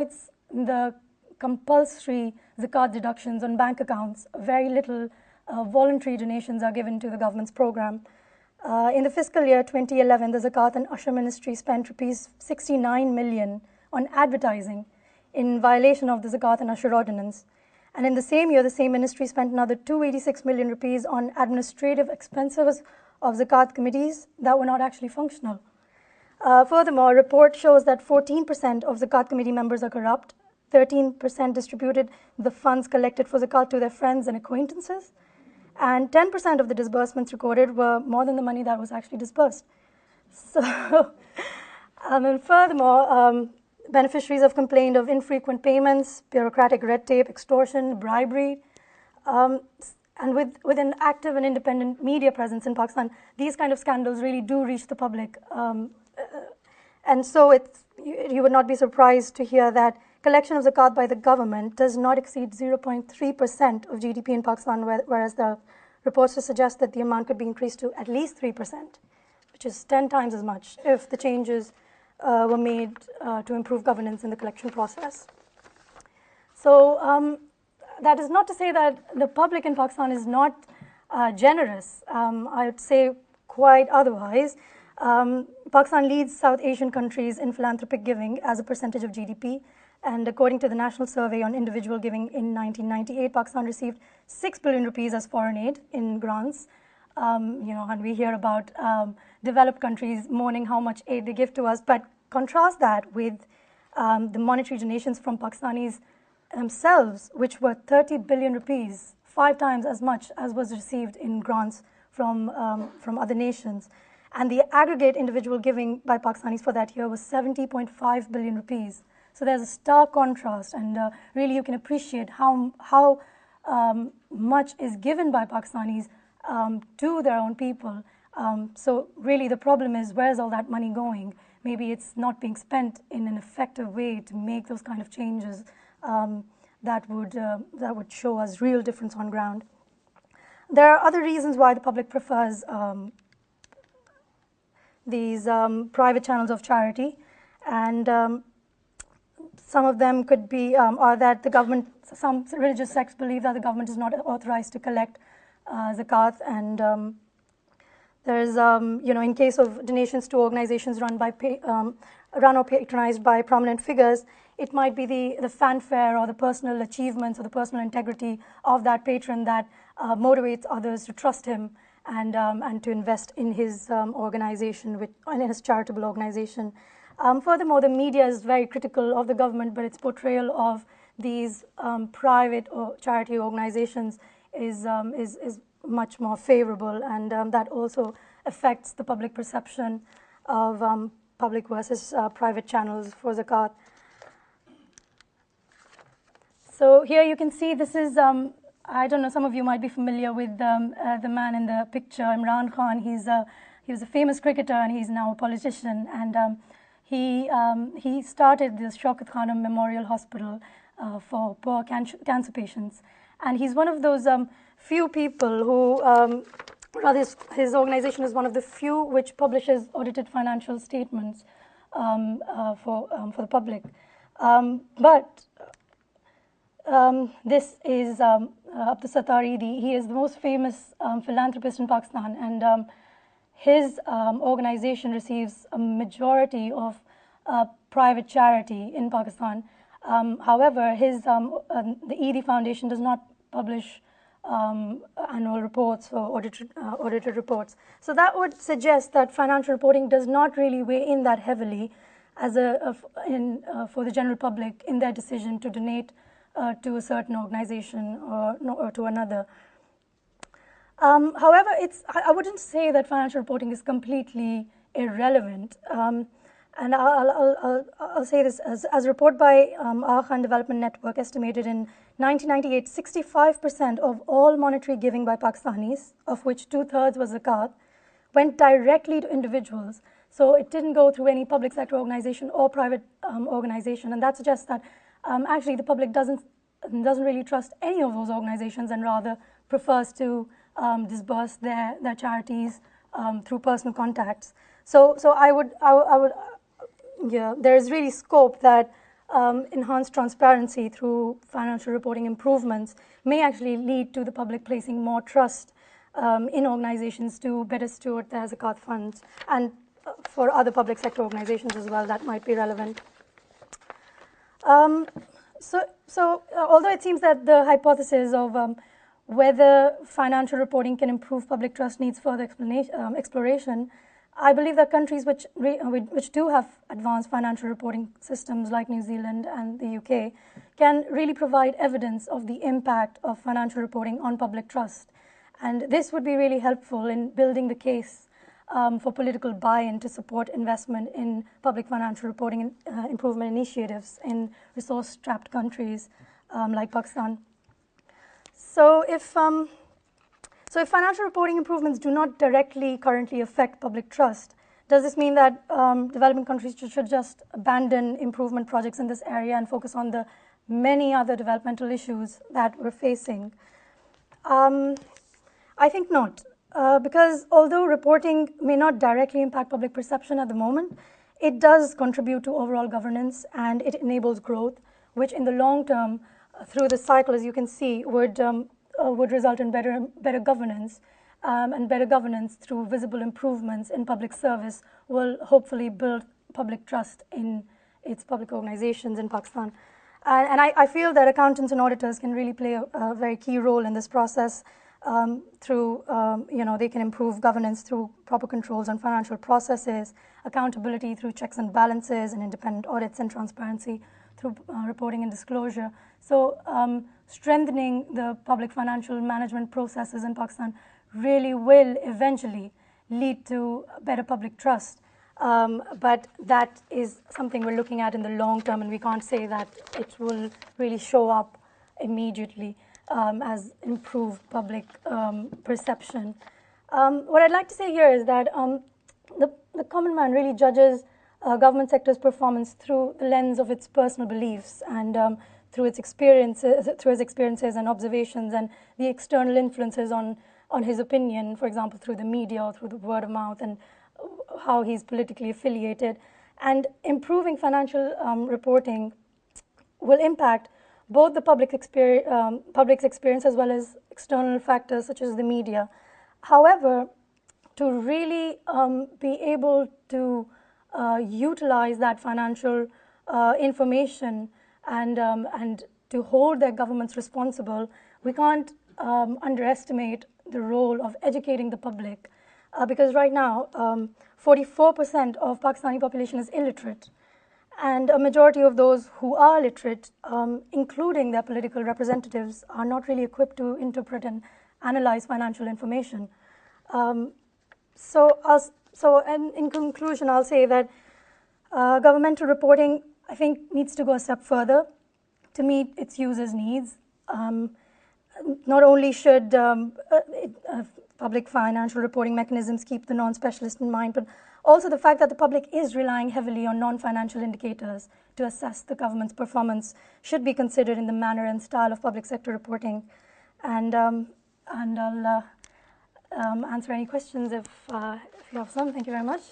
It's the compulsory zakat deductions on bank accounts. Very little voluntary donations are given to the government's program. In the fiscal year 2011, the Zakat and Usher Ministry spent rupees 69 million on advertising in violation of the Zakat and Usher ordinance. And in the same year, the same ministry spent another 286 million rupees on administrative expenses of Zakat committees that were not actually functional. Furthermore, a report shows that 14% of Zakat committee members are corrupt, 13% distributed the funds collected for Zakat to their friends and acquaintances, and 10% of the disbursements recorded were more than the money that was actually disbursed. So, and furthermore, beneficiaries have complained of infrequent payments, bureaucratic red tape, extortion, bribery, and with an active and independent media presence in Pakistan, these kind of scandals really do reach the public. And so you would not be surprised to hear that collection of zakat by the government does not exceed 0.3% of GDP in Pakistan, whereas the reports suggest that the amount could be increased to at least 3%, which is 10 times as much if the changes were made to improve governance in the collection process. So that is not to say that the public in Pakistan is not generous. I would say quite otherwise. Pakistan leads South Asian countries in philanthropic giving as a percentage of GDP. And according to the National Survey on Individual Giving in 1998, Pakistan received 6 billion rupees as foreign aid in grants. And we hear about developed countries mourning how much aid they give to us, but contrast that with the monetary donations from Pakistanis themselves, which were 30 billion rupees, 5 times as much as was received in grants from other nations. And the aggregate individual giving by Pakistanis for that year was 70.5 billion rupees. So there's a stark contrast, and really you can appreciate how much is given by Pakistanis to their own people. So really the problem is, where's all that money going? Maybe it's not being spent in an effective way to make those kind of changes that would show us real difference on ground. There are other reasons why the public prefers these private channels of charity, and some of them could be are that the government, some religious sects believe that the government is not authorized to collect zakat, and there's in case of donations to organizations run or patronized by prominent figures, it might be the fanfare or the personal achievements or the personal integrity of that patron that motivates others to trust him and to invest in his organization, in his charitable organization. Furthermore, the media is very critical of the government, but its portrayal of these private or charity organizations is much more favorable, and that also affects the public perception of public versus private channels for zakat. So here you can see this is, I don't know, some of you might be familiar with the man in the picture, Imran Khan. He was a famous cricketer and he's now a politician, and he started this Shaukat Khanum Memorial Hospital for poor cancer patients. And he's one of those few people who, rather his organization is one of the few which publishes audited financial statements for the public. But this is Abdul Sattar Eidi. He is the most famous philanthropist in Pakistan, and his organization receives a majority of private charity in Pakistan. However, the Eidi Foundation does not publish annual reports or audited reports. So that would suggest that financial reporting does not really weigh in that heavily as for the general public in their decision to donate to a certain organization or to another. However, I wouldn't say that financial reporting is completely irrelevant. And I'll say this, as a report by Acca Development Network estimated in 1998, 65% of all monetary giving by Pakistanis, of which 2/3 was zakat, went directly to individuals. So it didn't go through any public sector organization or private organization, and that suggests that actually the public doesn't really trust any of those organizations and rather prefers to disburse their charities through personal contacts. So I would, there is really scope that enhanced transparency through financial reporting improvements may actually lead to the public placing more trust in organizations to better steward their zakat funds, and for other public sector organizations as well that might be relevant. Although it seems that the hypothesis of whether financial reporting can improve public trust needs further exploration, I believe that countries which do have advanced financial reporting systems like New Zealand and the UK can really provide evidence of the impact of financial reporting on public trust. And this would be really helpful in building the case for political buy-in to support investment in public financial reporting improvement initiatives in resource-strapped countries like Pakistan. So if financial reporting improvements do not directly currently affect public trust, does this mean that developing countries should just abandon improvement projects in this area and focus on the many other developmental issues that we're facing? I think not, because although reporting may not directly impact public perception at the moment, it does contribute to overall governance and it enables growth, which in the long term, through the cycle, as you can see, would result in better governance, and better governance through visible improvements in public service will hopefully build public trust in its public organizations in Pakistan. And I feel that accountants and auditors can really play a very key role in this process through, they can improve governance through proper controls on financial processes, accountability through checks and balances, and independent audits, and transparency through reporting and disclosure. So strengthening the public financial management processes in Pakistan really will eventually lead to better public trust. But that is something we're looking at in the long term, and we can't say that it will really show up immediately as improved public perception. What I'd like to say here is that the common man really judges government sector's performance through the lens of its personal beliefs and through his experiences and observations and the external influences on his opinion, for example, through the media or through the word of mouth and how he's politically affiliated. And improving financial reporting will impact both the public's experience as well as external factors such as the media. However, to really be able to utilize that financial information and to hold their governments responsible, we can't underestimate the role of educating the public, because right now 44% of Pakistani population is illiterate, and a majority of those who are literate, including their political representatives, are not really equipped to interpret and analyze financial information. And in conclusion, I'll say that governmental reporting, I think, needs to go a step further to meet its users' needs. Not only should public financial reporting mechanisms keep the non-specialist in mind, but also the fact that the public is relying heavily on non-financial indicators to assess the government's performance should be considered in the manner and style of public sector reporting. And I'll answer any questions if you have some. Thank you very much.